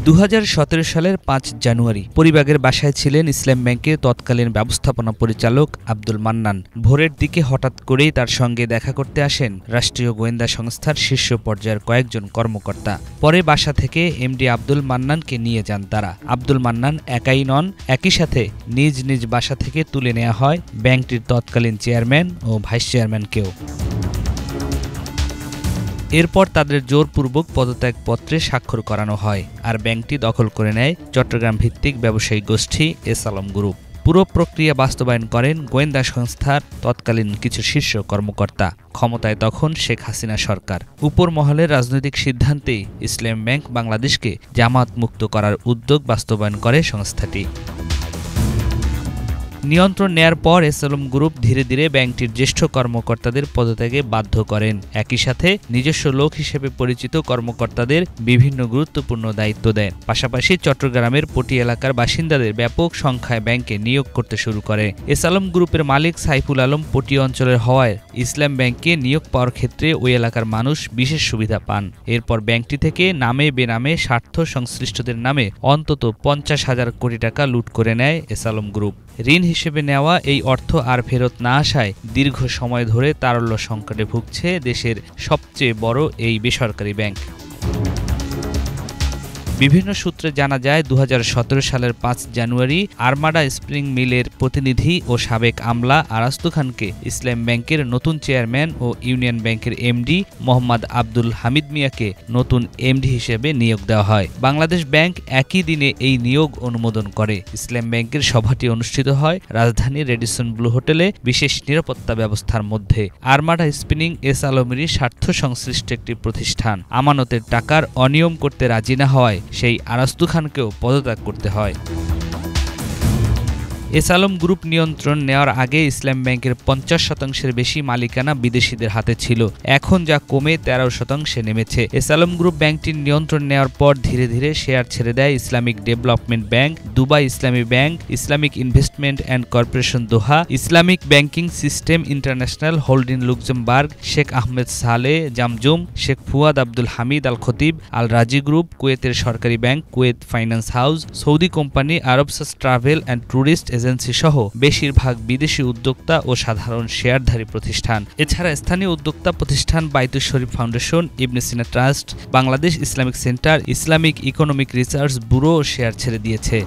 2017 সালের 5 জানুয়ারি পরিবাগের বাসায় ছিলেন ইসলাম ব্যাংকের তৎকালীন ব্যবস্থাপনা পরিচালক আব্দুল মান্নান। ভোরের দিকে হঠাৎ করেই তার সঙ্গে দেখা করতে আসেন রাষ্ট্রীয় গোয়েন্দা সংস্থার শীর্ষ পর্যায়ের কয়েকজন কর্মকর্তা। পরে বাসা থেকে এমডি আব্দুল মান্নানকে নিয়ে যান তারা। আব্দুল মান্নান একাই নন, একই সাথে নিজ নিজ বাসা থেকে তুলে নেওয়া হয় ব্যাংকটির তৎকালীন চেয়ারম্যান ও ভাইস চেয়ারম্যানকেও। এরপর তাদের জোরপূর্বক পদত্যাগপত্রে স্বাক্ষর করানো হয়, আর ব্যাংকটি দখল করে নেয় চট্টগ্রাম ভিত্তিক ব্যবসায়ী গোষ্ঠী এস আলম গ্রুপ। পুরো প্রক্রিয়া বাস্তবায়ন করেন গোয়েন্দা সংস্থার তৎকালীন কিছু শীর্ষ কর্মকর্তা। ক্ষমতায় তখন শেখ হাসিনা সরকার। উপর মহলের রাজনৈতিক সিদ্ধান্তেই ইসলাম ব্যাংক বাংলাদেশকে জামাত মুক্ত করার উদ্যোগ বাস্তবায়ন করে সংস্থাটি। নিয়ন্ত্রণ নেয়ার পর এস আলম গ্রুপ ধীরে ধীরে ব্যাংকটির জ্যেষ্ঠ কর্মকর্তাদের পদত্যাগে বাধ্য করেন। একই সাথে নিজস্ব লোক হিসেবে পরিচিত কর্মকর্তাদের বিভিন্ন গুরুত্বপূর্ণ দায়িত্ব দেন। পাশাপাশি চট্টগ্রামের পটি এলাকার বাসিন্দাদের ব্যাপক সংখ্যায় ব্যাংকে নিয়োগ করতে শুরু করে। এস আলম গ্রুপের মালিক সাইফুল আলম পটি অঞ্চলের হওয়ায় ইসলাম ব্যাংকে নিয়োগ পাওয়ার ক্ষেত্রে ওই এলাকার মানুষ বিশেষ সুবিধা পান। এরপর ব্যাংকটি থেকে নামে বেনামে স্বার্থ সংশ্লিষ্টদের নামে অন্তত 50,000 কোটি টাকা লুট করে নেয় এস আলম গ্রুপ। ঋণ হিসেবে নেওয়া এই অর্থ আর ফেরত না আসায় দীর্ঘ সময় ধরে তারল্য সংকটে ভুগছে দেশের সবচেয়ে বড় এই বেসরকারি ব্যাংক। বিভিন্ন সূত্রে জানা যায় 2017 সালের 5 জানুয়ারি আরমাডা স্প্রিং মিলের প্রতিনিধি ও সাবেক আমলা আরাস্তু খানকে ইসলাম ব্যাংকের নতুন চেয়ারম্যান ও ইউনিয়ন ব্যাংকের এমডি মোহাম্মদ আব্দুল হামিদ মিয়াকে নতুন এমডি হিসেবে নিয়োগ দেওয়া হয়। বাংলাদেশ ব্যাংক একই দিনে এই নিয়োগ অনুমোদন করে। ইসলাম ব্যাংকের সভাটি অনুষ্ঠিত হয় রাজধানীর রেডিসন ব্লু হোটেলে বিশেষ নিরাপত্তা ব্যবস্থার মধ্যে। আরমাডা স্পিনিং এস আলমেরই স্বার্থ সংশ্লিষ্ট একটি প্রতিষ্ঠান। আমানতের টাকার অনিয়ম করতে রাজি না হওয়ায় সেই আরাস্তু খানকেও পদত্যাগ করতে হয়। এস আলম গ্রুপ নিয়ন্ত্রণ নেওয়ার আগে ইসলাম ব্যাংকের 50% বেশি মালিকানা বিদেশিদের হাতে ছিল। এখন যা কমে 13% নেমেছে। এস আলম গ্রুপ ব্যাংকটির নিয়ন্ত্রণ নেওয়ার পর ধীরে ধীরে শেয়ার ছেড়ে দেয় Islamic development bank, Dubai Islami bank, Islamic investment and corporation Doha, Islamic banking system international holding Luxembourg, Sheikh Ahmed সালে জামজুম, শেখ ফুয়াদ আব্দুল হামিদ আল খতিব, আল রাজি গ্রুপ, কুয়েতের সরকারি ব্যাংক কুয়েত ফাইন্যান্স হাউস, সৌদি কোম্পানি আরবসাস ট্রাভেল অ্যান্ড ট্যুরিস্ট এজেন্সি সহ বেশিরভাগ বিদেশি উদ্যোক্তা ও সাধারণ শেয়ারধারী প্রতিষ্ঠান। এছাড়া স্থানীয় উদ্যোক্তা প্রতিষ্ঠান Baitul Sharif foundation, Ibne Sina trust, Bangladesh Islamic centre, Islamic economic research bureau share ছেড়ে দিয়েছে।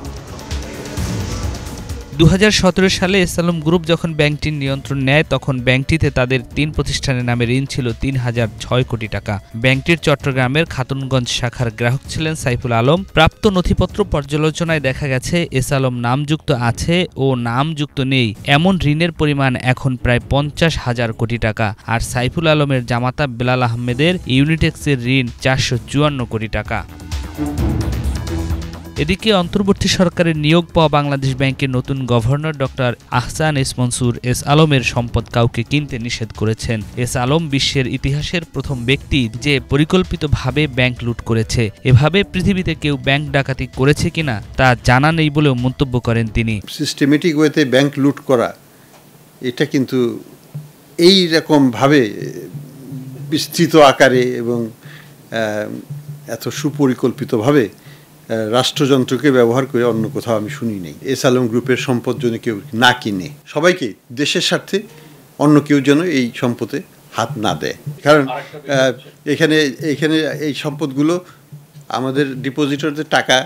2017 সালে এস আলম গ্রুপ যখন ব্যাংকটির নিয়ন্ত্রণ নেয় তখন ব্যাংকটিতে তাদের 3 প্রতিষ্ঠানের নামে ঋণ ছিল 3006 কোটি টাকা। ব্যাংকটির চট্টগ্রামের খাতুনগঞ্জ শাখার গ্রাহক ছিলেন সাইফুল আলম। প্রাপ্ত নথিপত্র পর্যালোচনায় দেখা গেছে এস আলম নামযুক্ত আছে ও নামযুক্ত নেই এমন ঋণের পরিমাণ এখন প্রায় 50,000 কোটি টাকা। আর সাইফুল আলমের জামাতা বেলাল আহমেদের ইউনিটেক্সের ঋণ 454 কোটি টাকা। এদিকে অন্তর্বর্তী সরকারের নিয়োগ পাওয়া বাংলাদেশ ব্যাংকের নতুন governor doctor Ahsan S Mansur S আলমের সম্পদ কাউকে কিনতে নিষেধ করেছেন। এস আলম বিশ্বের ইতিহাসের প্রথম ব্যক্তি যে পরিকল্পিতভাবে ব্যাংক লুট করেছে। এভাবে পৃথিবীতে কেউ ব্যাংক ডাকাতি করেছে কিনা তা জানা নেই বলেও মন্তব্য করেন তিনি। সিস্টেমেটিক ওয়েতে ব্যাংক লুট করা এটা কিন্তু এই রকম ভাবে বিস্তৃত আকারে এবং এত সুপরিকল্পিতভাবে রাষ্ট্রযন্ত্রকে ব্যবহার করে অন্য কোথাও আমি শুনি নেই। এস আলম গ্রুপের সম্পদ যেন কেউ না কিনে, সবাইকে দেশের স্বার্থে অন্য কেউ যেন এই সম্পদে হাত না দেয়। কারণ এখানে এই সম্পদগুলো আমাদের ডিপোজিটরদের টাকা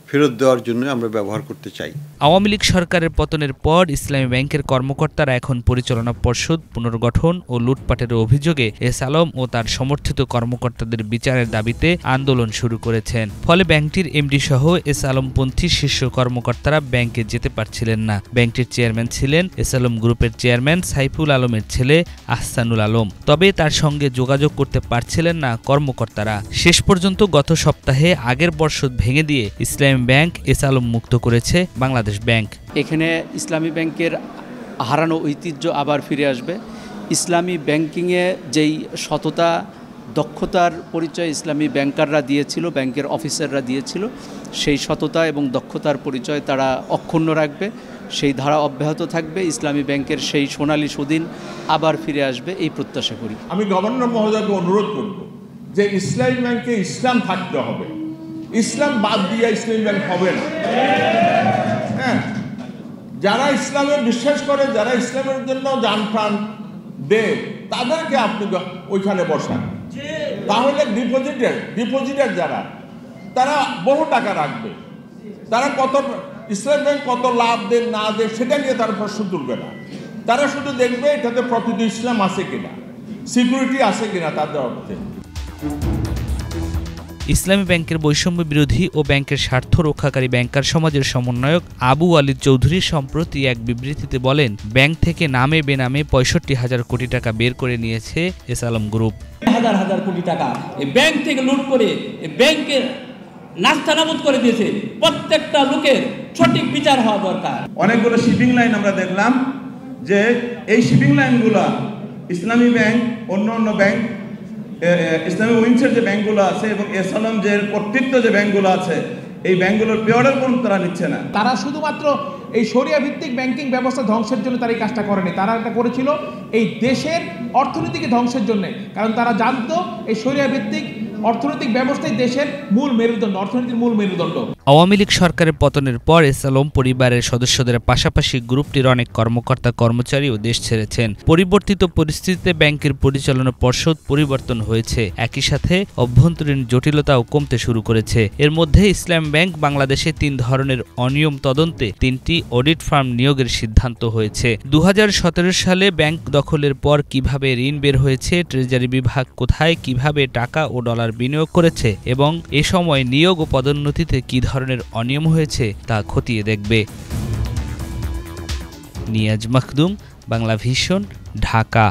ফেরত দেওয়ার জন্য আমরা ব্যবহার করতে চাই। আওয়ামী লীগ সরকারের পতনের পর ইসলামী ব্যাংকের কর্মকর্তারা এখন পরিচালনা পর্ষদ পুনর্গঠন ও লুটপাটের অভিযোগে এস আলম ও তার সমর্থিত কর্মকর্তাদের বিচারের দাবিতে আন্দোলন শুরু করেছেন। ফলে ব্যাংকটির এমডি সহ এস আলমপন্থী শীর্ষ কর্মকর্তারা ব্যাংকে যেতে পারছিলেন না। ব্যাংকটির চেয়ারম্যান ছিলেন এস আলম গ্রুপের চেয়ারম্যান সাইফুল আলমের ছেলে আহসানুল আলম। তবে তার সঙ্গে যোগাযোগ করতে পারছিলেন না কর্মকর্তারা। শেষ পর্যন্ত গত সপ্তাহে আগের বর্ষদ ভেঙে দিয়ে ইসলামী ব্যাংক এস আলম মুক্ত করেছে বাংলাদেশ ব্যাংক। এখানে ইসলামী ব্যাংকের হারানো ঐতিহ্য আবার ফিরে আসবে। ইসলামী ব্যাংকিংয়ে যেই সততা দক্ষতার পরিচয় ইসলামী ব্যাংকাররা দিয়েছিল, ব্যাংকের অফিসাররা দিয়েছিল, সেই সততা এবং দক্ষতার পরিচয় তারা অক্ষুণ্ণ রাখবে। সেই ধারা অব্যাহত থাকবে। ইসলামী ব্যাংকের সেই সোনালী সুদিন আবার ফিরে আসবে এই প্রত্যাশা করি। আমি গভর্নর মহোদয়কে অনুরোধ করব যে ইসলামী ব্যাংকে ইসলাম থাকতে হবে, ইসলাম বাদ দিয়ে ইসলামী ব্যাংক হবে না। হ্যাঁ, যারা ইসলামে বিশ্বাস করে, যারা ইসলামের জন্য জান প্রাণ দেয়, তাদেরকে আপনি ওইখানে বসান। তাহলে ডিপোজিটার যারা, তারা বহু টাকা রাখবে, তারা কত ইসলাম ব্যাংক কত লাভ দেন না দেয় সেটা নিয়ে তারা প্রশ্ন তুলবে না। তারা শুধু দেখবে এটাতে প্রকৃত ইসলাম আছে কিনা, সিকিউরিটি আছে কিনা তাদের অর্থে। ইসলামী ব্যাংকের বৈষম্য বিরোধী ও ব্যাংকের স্বার্থ রক্ষাকারী ব্যাংকার সমাজের সমন্বয়ক আবু ওয়ালিদ চৌধুরী সম্প্রতি এক বিবৃতিতে বলেন, ব্যাংক থেকে নামে বেনামে 65,000 কোটি টাকা বের করে নিয়েছে এসআলম গ্রুপ। হাজার হাজার কোটি টাকা এই ব্যাংক থেকে লুট করে এই ব্যাংকের নাস্তানাবুদ করে দিয়েছে। প্রত্যেকটা লোকের সঠিক বিচার হওয়া দরকার। অনেকগুলো শিপিং লাইন আমরা দেখলাম যে এই শিপিং লাইনগুলো ইসলামী ব্যাংক, অন্য ব্যাংক, ইসলামী উইংসের যে ব্যাংকগুলো আছে এবং এসআলম যে কর্তৃত্ব যে ব্যাংকগুলো আছে, এই ব্যাংকগুলোর পেয়ারের কোন তারা নিচ্ছে না। তারা শুধুমাত্র এই শরিয়া ভিত্তিক ব্যাংকিং ব্যবস্থা ধ্বংসের জন্য তারা এই কাজটা করেনি, তারা এটা করেছিল এই দেশের অর্থনীতিকে ধ্বংসের জন্য। কারণ তারা জানতো এই শরিয়া ভিত্তিক অর্থনৈতিক ব্যবস্থাই দেশের মূল মেরুদণ্ড, অর্থনীতির মূল মেরুদণ্ড। আওয়ামী লীগ সরকারের পতনের পর এসআলম পরিবারের সদস্যদের পাশাপাশি গ্রুপটির অনেক কর্মকর্তা কর্মচারীও দেশ ছেড়েছেন। পরিবর্তিত পরিস্থিতিতে ব্যাংকের পরিচালনা পর্ষদ পরিবর্তন হয়েছে, একই সাথে অভ্যন্তরীণ জটিলতাও কমতে শুরু করেছে। এর মধ্যে ইসলাম ব্যাংক বাংলাদেশে 3 ধরনের অনিয়ম তদন্তে 3টি অডিট ফার্ম নিয়োগের সিদ্ধান্ত হয়েছে। 2017 সালে ব্যাংক দখলের পর কিভাবে ঋণ বের হয়েছে, ট্রেজারি বিভাগ কোথায় কিভাবে টাকা ও ডলার বিনিয়োগ করেছে এবং এ সময় নিয়োগ ও পদোন্নতিতে কি ধরনের অনিয়ম হয়েছে তা খতিয়ে দেখবে। নিয়াজ মখদুম, বাংলা ভিশন, ঢাকা।